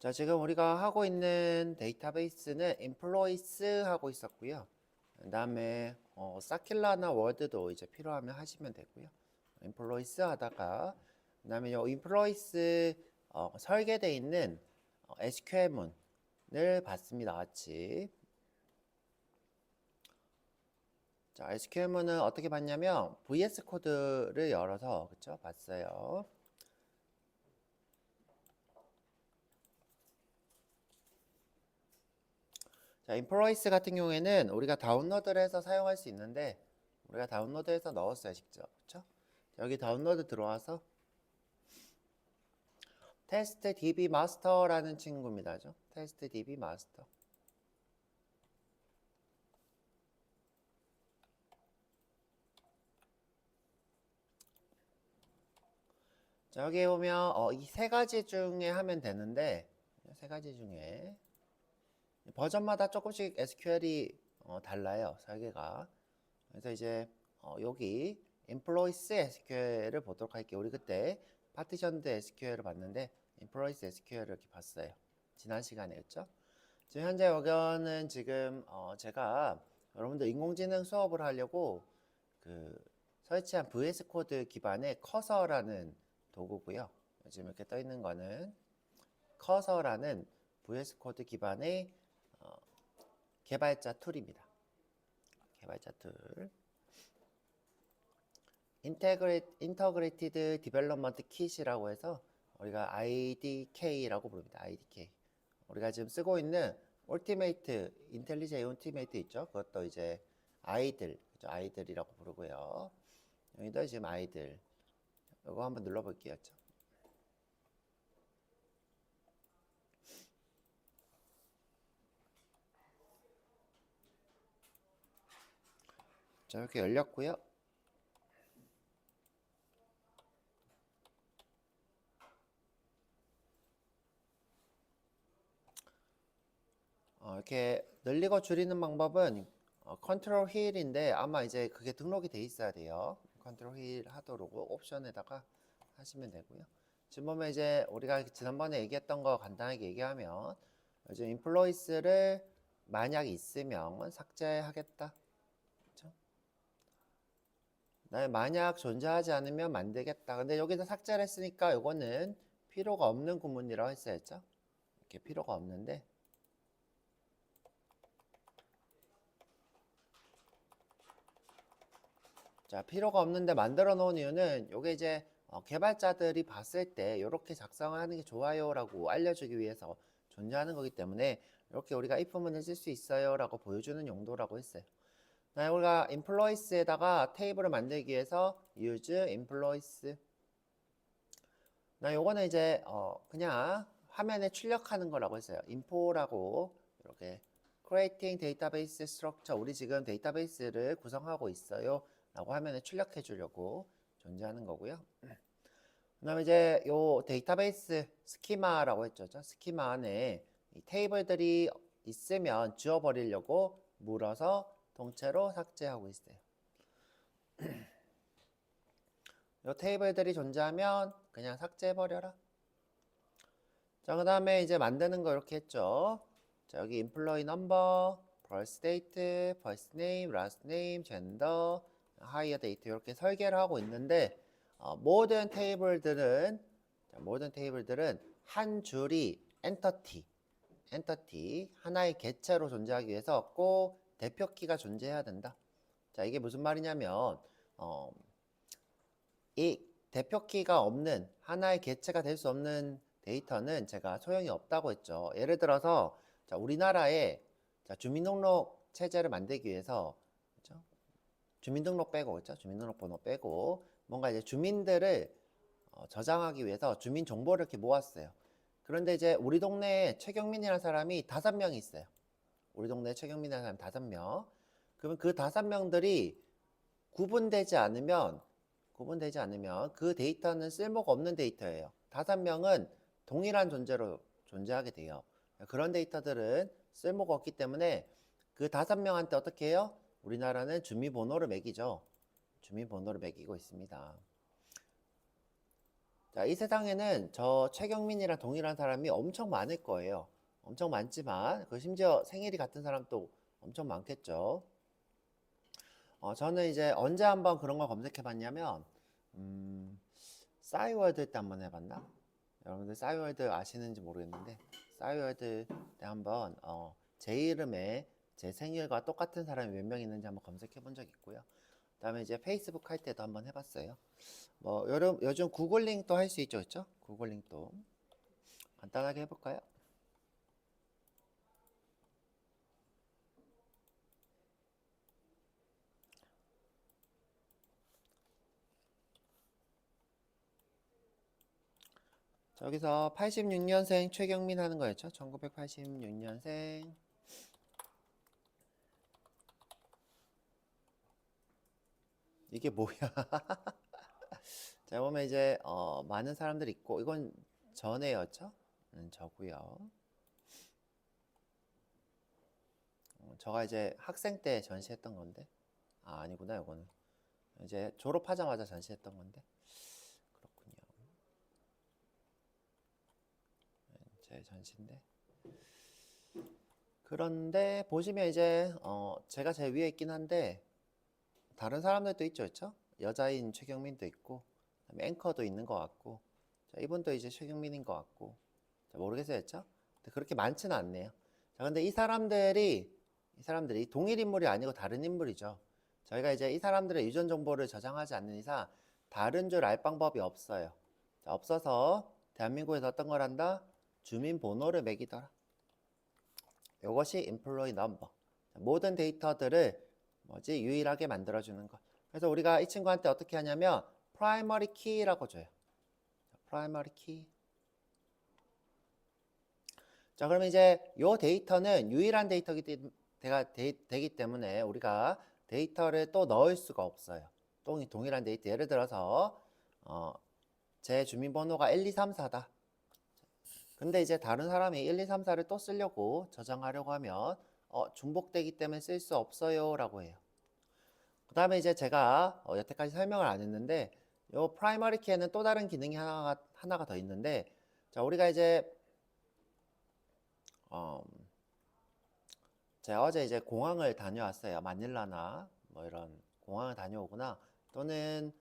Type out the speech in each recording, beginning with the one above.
자, 지금 우리가 하고 있는 데이터베이스는 employees 하고 있었고요. 그 다음에 사킬라나 워드도 이제 필요하면 하시면 되고요. employees 하다가 그 다음에 이 employees 설계되어 있는 SQL문을 봤습니다. 같이. 자, SQL문은 어떻게 봤냐면 VS 코드를 열어서 그쵸? 봤어요. 자, 인플로이스 같은 경우에는 우리가 다운로드를 해서 사용할 수 있는데 우리가 다운로드해서 넣었어요, 직접. 그렇죠? 여기 다운로드 들어와서 테스트 DB 마스터라는 친구입니다. 테스트 DB 마스터. 자, 여기 보면 이 세 가지 중에 하면 되는데 세 가지 중에 버전마다 조금씩 SQL이 달라요, 설계가. 그래서 이제 여기 employees SQL을 보도록 할게요. 우리 그때 partitioned SQL을 봤는데 employees SQL을 이렇게 봤어요. 지난 시간에였죠. 지금 현재 여기는 지금 제가 여러분들 인공지능 수업을 하려고 그 설치한 VS 코드 기반의 커서라는 도구고요. 지금 이렇게 떠 있는 거는 커서라는 VS 코드 기반의 개발자 툴입니다. 개발자 툴. 인터그레이티드 디벨롭먼트 킷이라고 해서 우리가 IDK라고 부릅니다. IDK. 우리가 지금 쓰고 있는 울티메이트, 인텔리제 울티메이트 있죠? 그것도 이제 아이들, 그죠? 아이들이라고 부르고요. 여기도 지금 아이들. 이거 한번 눌러볼게요. 자, 이렇게 열렸고요. 이렇게 늘리고 줄이는 방법은 컨트롤 휠인데 아마 이제 그게 등록이 돼 있어야 돼요. 컨트롤 휠 하도록 옵션에다가 하시면 되고요. 지금 보면 이제 우리가 지난번에 얘기했던 거 간단하게 얘기하면 이제 인플루언스를 만약 있으면 삭제하겠다. 그렇죠? 만약 존재하지 않으면 만들겠다. 근데 여기서 삭제를 했으니까 이거는 필요가 없는 구문이라고 했어야죠. 이렇게 필요가 없는데 자, 필요가 없는데 만들어 놓은 이유는 요게 이제 개발자들이 봤을 때 이렇게 작성을 하는 게 좋아요 라고 알려주기 위해서 존재하는 거기 때문에 이렇게 우리가 if문을 쓸 수 있어요 라고 보여주는 용도라고 했어요. 우리가 employees에다가 테이블을 만들기 위해서 use employees 요거는 이제 그냥 화면에 출력하는 거라고 했어요. info라고 이렇게 creating database structure 우리 지금 데이터베이스를 구성하고 있어요 라고 화면에 출력해 주려고 존재하는 거고요. 그 다음에 이제 요 데이터베이스 스키마라고 했죠. 스키마 안에 이 테이블들이 있으면 지워버리려고 물어서 통째로 삭제하고 있어요. 요 테이블들이 존재하면 그냥 삭제해버려라. 자, 그 다음에 이제 만드는 거 이렇게 했죠. 자, 여기 employee number, birth date, first name, last name, gender, hire date 이렇게 설계를 하고 있는데 모든 테이블들은 한 줄이 엔터티 하나의 객체로 존재하기 위해서 꼭 대표키가 존재해야 된다. 자, 이게 무슨 말이냐면 이 대표키가 없는 하나의 객체가 될 수 없는 데이터는 제가 소용이 없다고 했죠. 예를 들어서 자, 우리나라에 자, 주민등록 체제를 만들기 위해서 그렇죠? 주민등록 빼고 그렇죠? 주민등록번호 빼고 뭔가 이제 주민들을 저장하기 위해서 주민 정보를 이렇게 모았어요. 그런데 이제 우리 동네에 최경민이라는 사람이 5명이 있어요. 우리 동네에 최경민이라는 사람 5명. 그러면 그 5명들이 구분되지 않으면 그 데이터는 쓸모가 없는 데이터예요. 5명은 동일한 존재로 존재하게 돼요. 그런 데이터들은 쓸모가 없기 때문에 그 5명한테 어떻게 해요? 우리나라는 주민번호를 매기죠. 주민번호를 매기고 있습니다. 자, 이 세상에는 저 최경민이랑 동일한 사람이 엄청 많을 거예요. 엄청 많지만 그 심지어 생일이 같은 사람도 엄청 많겠죠. 저는 이제 언제 한번 그런 거 검색해 봤냐면 싸이월드 때 한번 해봤나? 여러분들 싸이월드 아시는지 모르겠는데 싸이월드 때 한번 제 이름에 제 생일과 똑같은 사람이 몇 명 있는지 한번 검색해 본 적 있고요. 그다음에 이제 페이스북 할 때도 한번 해봤어요. 뭐 요즘 구글링도 할 수 있죠, 그렇죠? 구글링도 간단하게 해볼까요? 저기서 86년생 최경민 하는 거였죠? 1986년생. 이게 뭐야? 자, 보면 이제 많은 사람들이 있고 이건 전에였죠? 저고요. 저가 이제 학생 때 전시했던 건데 아니구나. 이거는 이제 졸업하자마자 전시했던 건데 그렇군요. 제 전시인데 그런데 보시면 이제 제가 제 위에 있긴 한데 다른 사람들도 있죠, 그렇죠? 여자인 최경민도 있고 그다음에 앵커도 있는 것 같고 자, 이분도 이제 최경민인 것 같고 자, 모르겠어요, 그렇죠? 근데 그렇게 많지는 않네요. 자, 근데 이 사람들이 동일 인물이 아니고 다른 인물이죠. 저희가 이제 이 사람들의 유전 정보를 저장하지 않는 이상 다른 줄 알 방법이 없어요. 자, 없어서 대한민국에서 어떤 걸 한다? 주민번호를 매기더라. 이것이 employee number. 모든 데이터들을 유일하게 만들어주는 것. 그래서 우리가 이 친구한테 어떻게 하냐면 primary key라고 줘요. primary key. 자, 그러면 이제 이 데이터는 유일한 되기 때문에 우리가 데이터를 또 넣을 수가 없어요. 동일한 데이터. 예를 들어서 제 주민번호가 1, 2, 3, 4다. 근데 이제 다른 사람이 1, 2, 3, 4를 또 쓰려고 저장하려고 하면 중복되기 때문에 쓸 수 없어요 라고 해요. 그 다음에 이제 제가 여태까지 설명을 안 했는데 요 프라이머리 키에는 또 다른 기능이 하나가 더 있는데 자, 우리가 이제 제가 어제 이제 공항을 다녀왔어요. 마닐라나 뭐 이런 공항을 다녀오거나 또는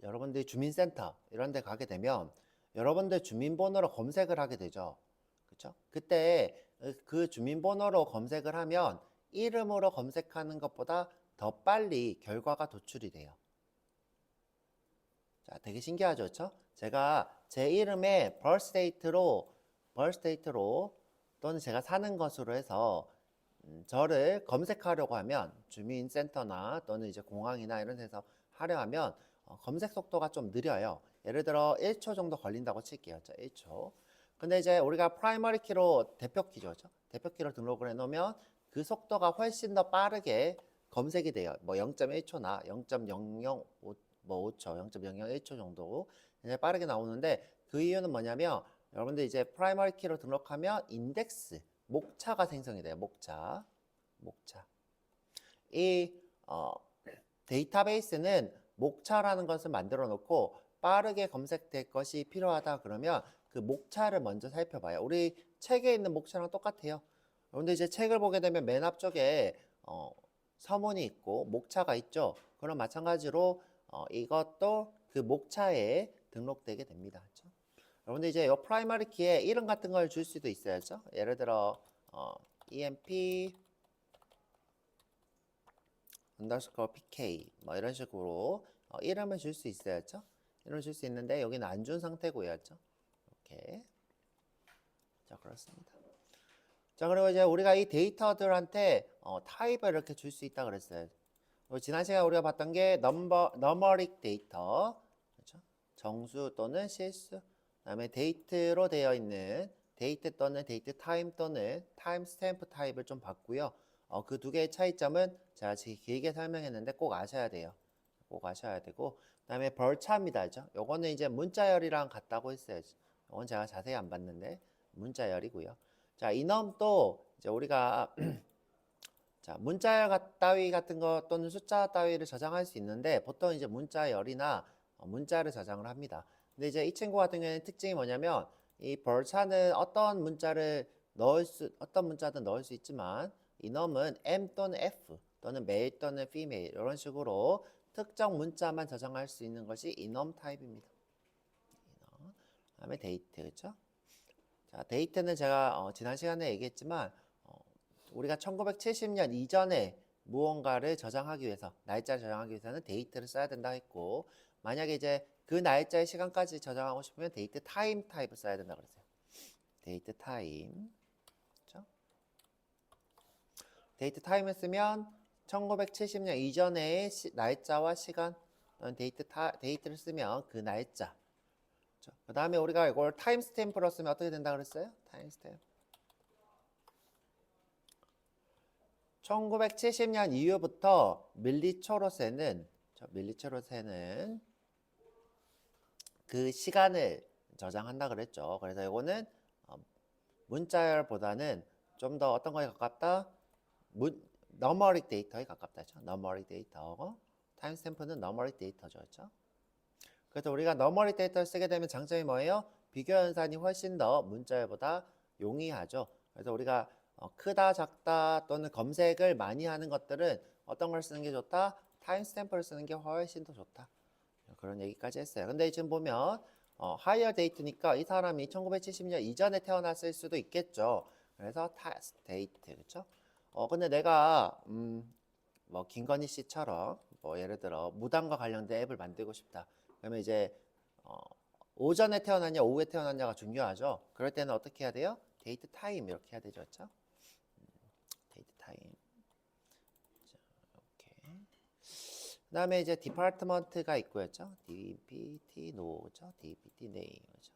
여러분들이 주민센터 이런 데 가게 되면 여러분들 주민번호로 검색을 하게 되죠. 그렇죠? 그때 그 주민번호로 검색을 하면 이름으로 검색하는 것보다 더 빨리 결과가 도출이 돼요. 자, 되게 신기하죠, 그렇죠? 제가 제 이름에 birthdate로 또는 제가 사는 것으로 해서 저를 검색하려고 하면 주민센터나 또는 이제 공항이나 이런 데서 하려 하면 검색 속도가 좀 느려요. 예를 들어 1초 정도 걸린다고 칠게요. 자, 1초. 근데 이제 우리가 프라이머리 키로 대표 키죠. 그렇죠? 대표 키로 등록을 해 놓으면 그 속도가 훨씬 더 빠르게 검색이 돼요. 뭐 0.1초나 0.005 뭐 5초, 0.001초 정도 굉장히 빠르게 나오는데 그 이유는 뭐냐면 여러분들 이제 프라이머리 키로 등록하면 인덱스 목차가 생성이 돼요. 목차. 이 데이터베이스는 목차라는 것을 만들어 놓고 빠르게 검색될 것이 필요하다 그러면 그 목차를 먼저 살펴봐요. 우리 책에 있는 목차랑 똑같아요. 그런데 이제 책을 보게 되면 맨 앞쪽에 서문이 있고 목차가 있죠. 그럼 마찬가지로 이것도 그 목차에 등록되게 됩니다. 그렇죠? 여러분들 이제 이 프라이머리 키에 이름 같은 걸 줄 수도 있어야죠. 예를 들어 EMP underscore PK 뭐 이런 식으로 이름을 줄 수 있어야죠. 이름을 줄 수 있는데 여기는 안 준 상태고요죠. 이렇게. 자, 그렇습니다. 자, 그리고 이제 우리가 이 데이터들한테 타입을 이렇게 줄 수 있다 그랬어요. 지난 시간에 우리가 봤던 게 너머릭 데이터, 그렇죠? 정수 또는 실수, 그다음에 데이트로 되어 있는 데이트 또는 데이트 타임 또는 타임 스탬프 타입을 좀 봤고요. 그 두 개의 차이점은 제가 길게 설명했는데 꼭 아셔야 돼요. 꼭 아셔야 되고, 그다음에 벌차입니다, 그죠? 요거는 이제 문자열이랑 같다고 했어요. 요건 제가 자세히 안 봤는데 문자열이고요. 자, 이놈도 이제 우리가 자, 문자열 따위 같은 거 또는 숫자 따위를 저장할 수 있는데 보통 이제 문자열이나 문자를 저장을 합니다. 근데 이제 이 친구 같은 경우에는 특징이 뭐냐면 이 벌차는 어떤 문자든 넣을 수 있지만 enum은 M 또는 F 또는 male 또는 female 이런 식으로 특정 문자만 저장할 수 있는 것이 enum 타입입니다. 그다음에 date 그렇죠? 자, date는 제가 지난 시간에 얘기했지만 우리가 1970년 이전에 무언가를 저장하기 위해서 날짜를 저장하기 위해서는 date를 써야 된다 했고 만약에 이제 그 날짜의 시간까지 저장하고 싶으면 date time 타입을 써야 된다 그랬어요. date time 그렇죠? date time을 쓰면 1970년 이전의 날짜와 시간 또는 date를 쓰면 그 날짜 그 다음에 우리가 이걸 타임스탬프로 쓰면 어떻게 된다 그랬어요? 타임스탬프 1970년 이후부터 밀리초로 세는 그 시간을 저장한다 그랬죠. 그래서 이거는 문자열보다는 좀 더 어떤 거에 가깝다? 너머릭 데이터에 가깝다죠. 너머릭 데이터고 타임스탬프는 너머릭 데이터죠. 그렇죠? 그래서 우리가 너머릭 데이터를 쓰게 되면 장점이 뭐예요? 비교 연산이 훨씬 더 문자열보다 용이하죠. 그래서 우리가 크다, 작다 또는 검색을 많이 하는 것들은 어떤 걸 쓰는 게 좋다? 타임스탬프를 쓰는 게 훨씬 더 좋다. 그런 얘기까지 했어요. 근데 지금 보면 하이어 데이트니까 이 사람이 1970년 이전에 태어났을 수도 있겠죠. 그래서 데이트 그렇죠? 근데 내가 뭐 김건희 씨처럼 뭐 예를 들어 무당과 관련된 앱을 만들고 싶다. 그러면 이제 오전에 태어났냐 오후에 태어났냐가 중요하죠. 그럴 때는 어떻게 해야 돼요? 데이트 타임 이렇게 해야 되죠. 그렇죠? 데이트 타임. 자, 이렇게. 그다음에 이제 디파트먼트가 있고요. 그렇죠? DPT 노죠. DPT 네임. 그렇죠?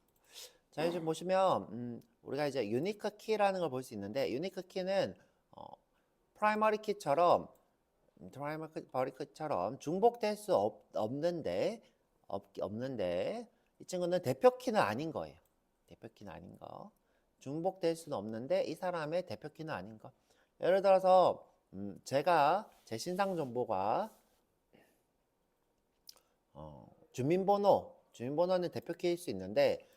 자, 이제 보시면 우리가 이제 유니크 키라는 걸 볼 수 있는데 유니크 키는 프라이머리 키처럼 중복될 수 없는데 이 친구는 대표 키는 아닌 거예요. 대표 키는 아닌 거. 중복될 수는 없는데 이 사람의 대표 키는 아닌 거. 예를 들어서 제가 제 신상 정보가 주민번호는 대표 키일 수 있는데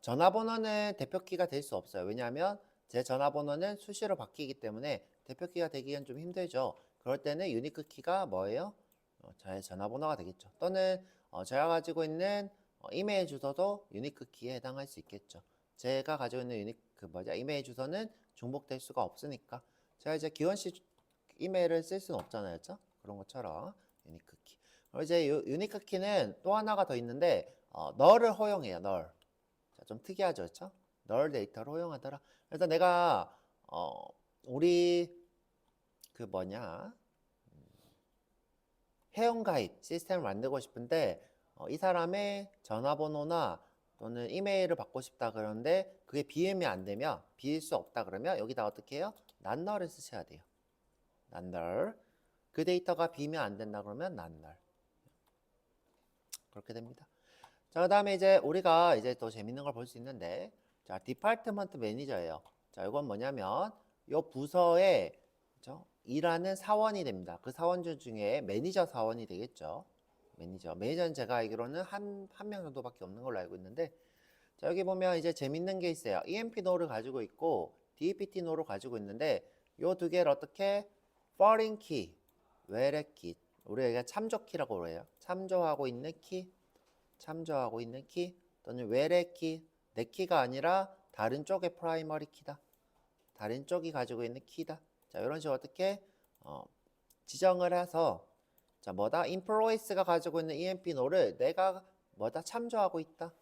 전화번호는 대표 키가 될 수 없어요. 왜냐하면 제 전화번호는 수시로 바뀌기 때문에 대표 키가 되기는 좀 힘들죠. 그럴 때는 유니크 키가 뭐예요? 저의 전화번호가 되겠죠. 또는 제가 가지고 있는 이메일 주소도 유니크 키에 해당할 수 있겠죠. 제가 가지고 있는 이메일 주소는 중복될 수가 없으니까 제가 이제 기원 씨 이메일을 쓸 수는 없잖아요. 그렇죠? 그런 것처럼 유니크 키. 그리고 이제 유니크 키는 또 하나가 더 있는데 널을 허용해요. 널. 자, 좀 특이하죠. 그렇죠? 널 데이터를 허용하더라. 그래서 내가 우리 회원가입 시스템을 만들고 싶은데 이 사람의 전화번호나 또는 이메일을 받고 싶다 그러는데 그게 비음이 안 되면 비일 수 없다 그러면 여기다 어떻게 해요? 난널을 쓰셔야 돼요. 난널. 그 데이터가 비면 안 된다 그러면 난널. 그렇게 됩니다. 자, 그다음에 이제 우리가 이제 또 재밌는 걸 볼 수 있는데 자, 디파트먼트 매니저예요. 자, 이건 뭐냐면 요 부서에 그렇죠? 일하는 사원이 됩니다. 그 사원들 중에 매니저 사원이 되겠죠. 매니저는 제가 알기로는 한 명 정도밖에 없는 걸로 알고 있는데 자, 여기 보면 이제 재밌는 게 있어요. EMP 노를 가지고 있고 DPT 노를 가지고 있는데 요 두 개를 어떻게 foreign key, 외래 키, 우리가 참조 키라고 그래요. 참조하고 있는 키 또는 외래 키, 내 키가 아니라 다른 쪽의 프라이머리 키다. 다른 쪽이 가지고 있는 키다. 자, 이런 식으로 어떻게 지정을 해서 자, 인플로이스가 가지고 있는 EMP 노를 내가 참조하고 있다.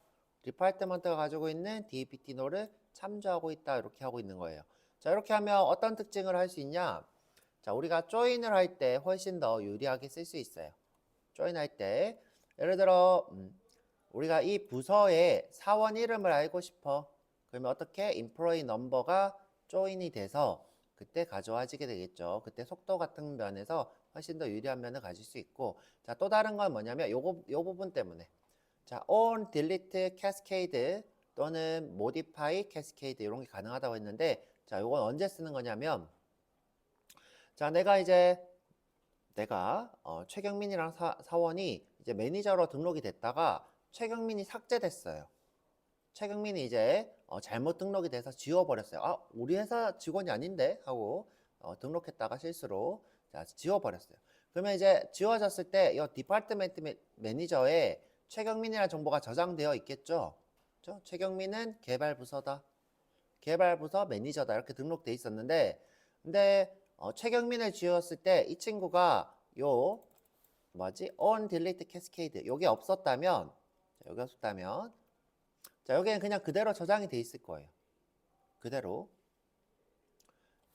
디파트먼트가 가지고 있는 DPT 노를 참조하고 있다. 이렇게 하고 있는 거예요. 자, 이렇게 하면 어떤 특징을 할 수 있냐? 자, 우리가 조인을 할 때 훨씬 더 유리하게 쓸 수 있어요. 조인할 때 예를 들어 우리가 이 부서의 사원 이름을 알고 싶어. 그러면 어떻게 employee number가 조인이 돼서 그때 가져와지게 되겠죠. 그때 속도 같은 면에서 훨씬 더 유리한 면을 가질 수 있고 자, 또 다른 건 뭐냐면 요 부분 때문에 자, on, delete, cascade 또는 modify, cascade 이런 게 가능하다고 했는데 자, 요건 언제 쓰는 거냐면 자, 내가 최경민이랑 사원이 이제 매니저로 등록이 됐다가 최경민이 삭제됐어요. 최경민이 이제 잘못 등록이 돼서 지워버렸어요. 아, 우리 회사 직원이 아닌데 하고 등록했다가 실수로 자, 지워버렸어요. 그러면 이제 지워졌을 때 이 디파트멘트 매니저에 최경민이라는 정보가 저장되어 있겠죠. 그렇죠? 최경민은 개발부서다. 개발부서 매니저다. 이렇게 등록돼 있었는데 근데 최경민을 지웠을 때 이 친구가 요 뭐지? on delete cascade 요게 없었다면 여기 없었다면 자, 여기는 그냥 그대로 저장이 돼 있을 거예요. 그대로.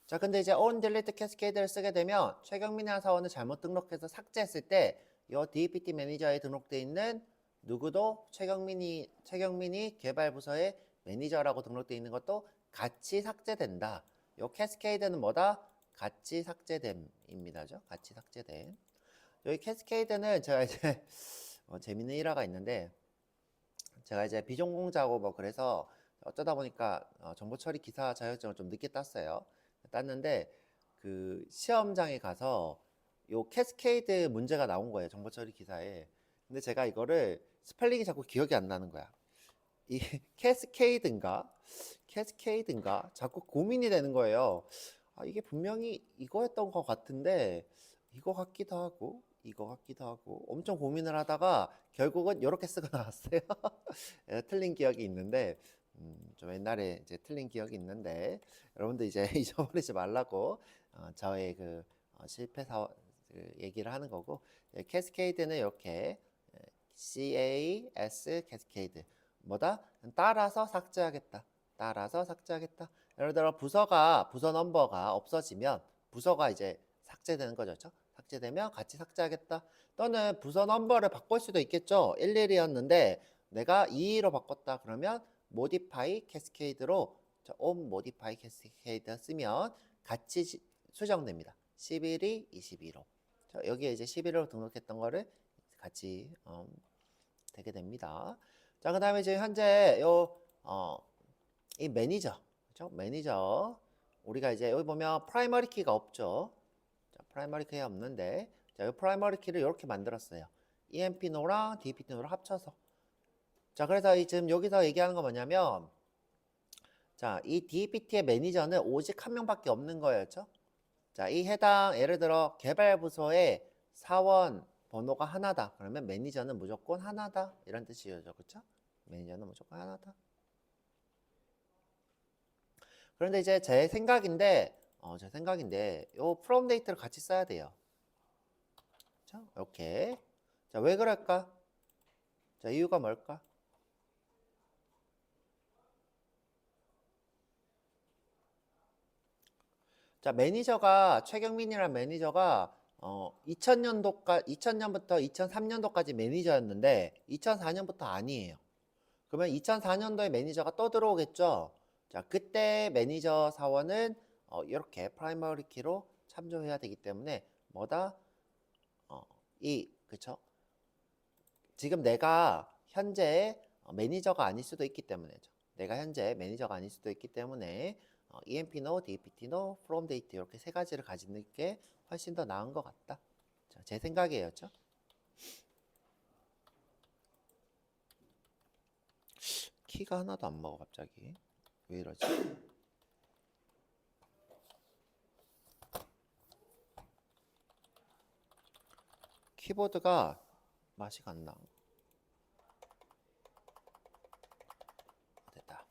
자, 근데 이제 on delete cascade를 쓰게 되면 최경민이라는 사원을 잘못 등록해서 삭제했을 때 이 DPT 매니저에 등록돼 있는 누구도 최경민이 개발부서의 매니저라고 등록돼 있는 것도 같이 삭제된다. 요 캐스케이드는 뭐다? 같이 삭제됨입니다죠. 같이 삭제됨. 여기 캐스케이드는 제가 이제 재밌는 일화가 있는데 제가 이제 비전공자고 뭐 그래서 어쩌다 보니까 정보 처리 기사 자격증을 좀 늦게 땄어요. 땄는데 그 시험장에 가서 요 캐스케이드 문제가 나온 거예요. 정보 처리 기사에. 근데 제가 이거를 스펠링이 자꾸 기억이 안 나는 거야. 이 캐스케이드인가 자꾸 고민이 되는 거예요. 아, 이게 분명히 이거였던 것 같은데 이거 같기도 하고 엄청 고민을 하다가 결국은 이렇게 쓰고 나왔어요. 틀린 기억이 있는데 좀 옛날에 이제 틀린 기억이 있는데 여러분들 이제 잊어버리지 말라고 저의 그 실패 그 얘기를 하는 거고 캐스케이드는 이렇게 CAS 캐스케이드 뭐다? 따라서 삭제하겠다. 따라서 삭제하겠다. 예를 들어 부서 넘버가 없어지면 부서가 이제 삭제되는 거죠. 그렇죠? 삭제되면 같이 삭제하겠다. 또는 부서 넘버를 바꿀 수도 있겠죠. 11이었는데 내가 22로 바꿨다. 그러면 modify cascade로 on modify cascade 쓰면 같이 수정됩니다. 11이 22로. 여기에 이제 11로 등록했던 거를 같이 되게 됩니다. 자, 그 다음에 지금 현재 이 매니저, 그렇죠? 매니저 우리가 이제 여기 보면 프라이머리 키가 없죠. 자, 프라이머리 키가 없는데 자, 이 프라이머리 키를 이렇게 만들었어요. EMP 노랑 DPT 노를 합쳐서. 자, 그래서 지금 여기서 얘기하는 거 뭐냐면 자, 이 DPT의 매니저는 오직 한 명밖에 없는 거였죠. 자, 이 해당 예를 들어 개발부서의 사원 번호가 하나다. 그러면 매니저는 무조건 하나다. 이런 뜻이죠. 그렇죠? 매니저는 무조건 하나다. 그런데 이제 제 생각인데 요 from 데이터를 같이 써야 돼요. 그렇죠? 이렇게. 자, 왜 그럴까? 자, 이유가 뭘까? 자, 최경민이라는 매니저가 2000년부터 2003년도까지 매니저였는데 2004년부터 아니에요. 그러면 2004년도에 매니저가 또 들어오겠죠. 자, 그때 매니저 사원은 이렇게 프라이머리 키로 참조해야 되기 때문에 뭐다? 그쵸? 지금 내가 현재 매니저가 아닐 수도 있기 때문에죠. 내가 현재 매니저가 아닐 수도 있기 때문에 EMP no, DPT no, from date 이렇게 세 가지를 가지는 게 훨씬 더 나은 것 같다. 자, 제 생각이에요. 그렇죠? 키가 하나도 안 먹어 갑자기. 왜 이러지? 키보드가 맛이 안 나. 됐다.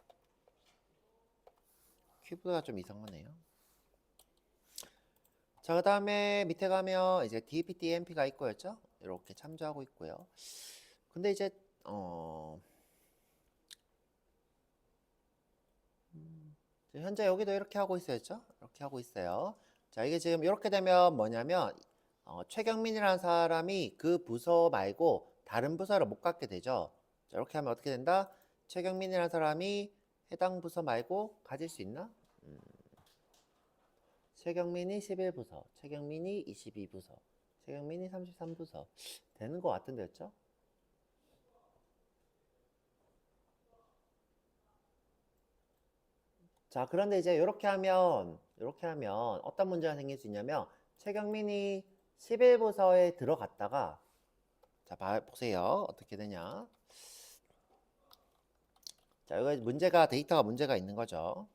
키보드가 좀 이상하네요. 자, 그 다음에 밑에 가면 이제 DPT EMP가 있고였죠? 이렇게 참조하고 있고요. 근데 이제 현재 여기도 이렇게 하고 있어야죠? 이렇게 하고 있어요. 자, 이게 지금 이렇게 되면 뭐냐면 최경민이라는 사람이 그 부서 말고 다른 부서를 못 갖게 되죠. 자, 이렇게 하면 어떻게 된다? 최경민이라는 사람이 해당 부서 말고 가질 수 있나? 최경민이 11부서, 최경민이 22부서, 최경민이 33부서 되는 것 같은데 였죠? 자, 그런데 이제 이렇게 하면 어떤 문제가 생길 수 있냐면 최경민이 11부서에 들어갔다가 자, 보세요. 어떻게 되냐? 자, 여기 데이터가 문제가 있는 거죠.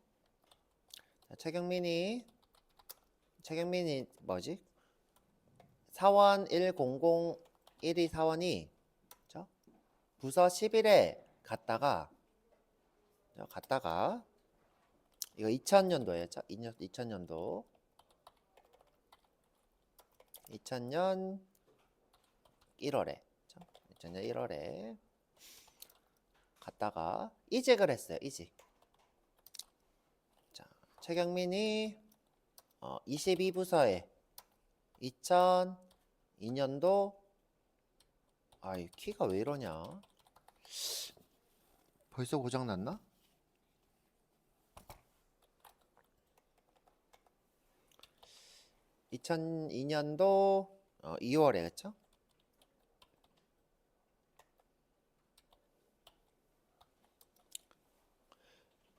자, 최경민이 뭐지? 사원 1001이 사원이 그죠? 부서 11에 갔다가 이거 2000년도였죠? 2000년도 2000년 1월에 2000년 1월에 갔다가 이직을 했어요. 이직. 자, 최경민이 22부서에 2002년도 이 키가 왜 이러냐? 벌써 고장 났나? (2002년도) 2월에 그쵸?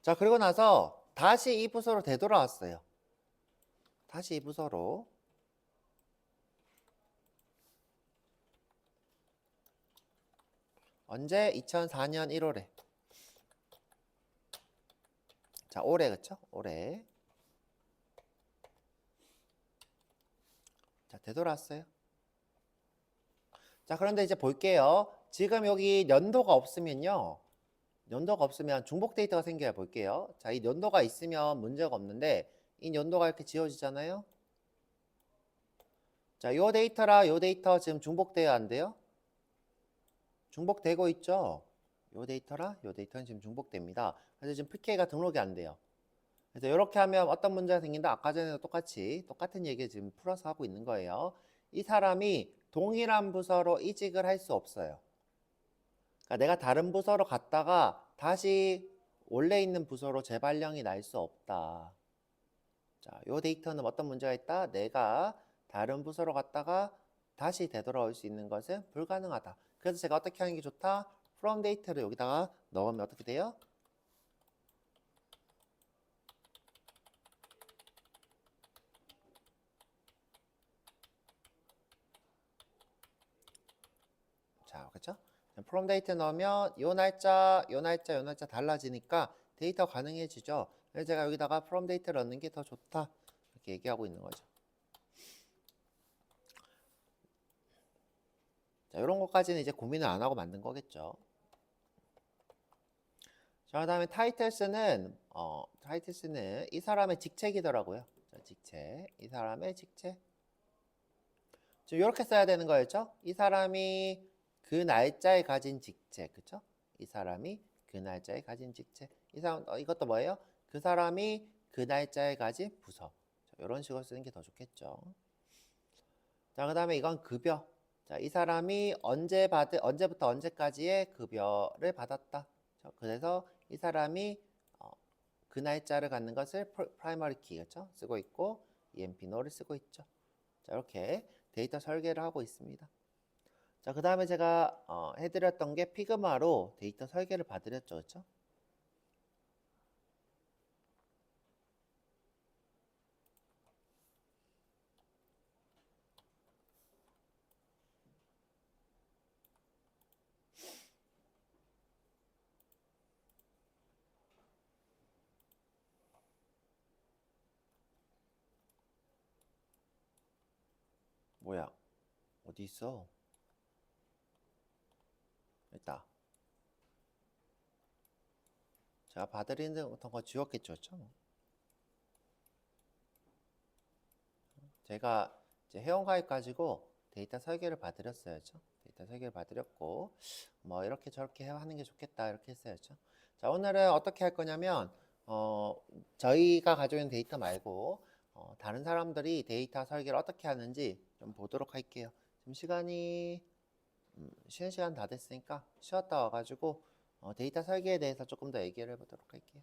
자, 그리고 나서 다시 이 부서로 되돌아왔어요. 다시 이 부서로. 언제? 2004년 1월에. 자, 올해 그쵸? 올해. 자, 되돌아왔어요. 자, 그런데 이제 볼게요. 지금 여기 연도가 없으면 중복 데이터가 생겨야 볼게요. 자, 이 연도가 있으면 문제가 없는데 이 연도가 이렇게 지워지잖아요. 자, 요 데이터랑 요 데이터 지금 중복돼야 안 돼요? 중복되고 있죠? 요 데이터랑 요 데이터는 지금 중복됩니다. 그래서 지금 PK가 등록이 안 돼요. 그래서 이렇게 하면 어떤 문제가 생긴다? 아까 전에도 똑같은 얘기 지금 풀어서 하고 있는 거예요. 이 사람이 동일한 부서로 이직을 할 수 없어요. 그러니까 내가 다른 부서로 갔다가 다시 원래 있는 부서로 재발령이 날 수 없다. 자, 요 데이터는 어떤 문제가 있다? 내가 다른 부서로 갔다가 다시 되돌아올 수 있는 것은 불가능하다. 그래서 제가 어떻게 하는 게 좋다? from 데이터를 여기다가 넣으면 어떻게 돼요? 자, 그렇죠? from 데이터 넣으면 요 날짜 달라지니까 데이터 가능해지죠. 그래서 제가 여기다가 from 데이터를 넣는 게 더 좋다. 이렇게 얘기하고 있는 거죠. 자, 이런 것까지는 이제 고민을 안 하고 만든 거겠죠. 자, 그다음에 타이틀스는 이 사람의 직책이더라고요. 자, 직책. 이 사람의 직책. 지금 이렇게 써야 되는 거였죠? 이 사람이 그 날짜에 가진 직책. 그쵸? 이 사람이 그 날짜에 가진 직책. 이것도 뭐예요? 그 사람이 그 날짜에 가진 부서. 자, 이런 식으로 쓰는 게 더 좋겠죠. 자, 그다음에 이건 급여. 자, 이 사람이 언제부터 언제까지의 급여를 받았다. 자, 그래서 이 사람이 그 날짜를 갖는 것을 프라이머리 키 그렇죠? 쓰고 있고 EMP no를 쓰고 있죠. 자, 이렇게 데이터 설계를 하고 있습니다. 자, 그 다음에 제가 해드렸던 게 피그마로 데이터 설계를 봐드렸죠, 그렇죠? 뭐야? 어디 있어? 있다. 제가 봐드리는 거 지웠겠죠, 그렇죠? 제가 이제 회원가입 가지고 데이터 설계를 봐드렸어야죠. 데이터 설계를 봐드렸고 뭐 이렇게 저렇게 하는 게 좋겠다 이렇게 했어야죠. 자, 오늘은 어떻게 할 거냐면 저희가 가지고 있는 데이터 말고 다른 사람들이 데이터 설계를 어떻게 하는지 좀 보도록 할게요. 지금 시간이 쉬는 시간 다 됐으니까 쉬었다 와가지고 데이터 설계에 대해서 조금 더 얘기를 해보도록 할게요.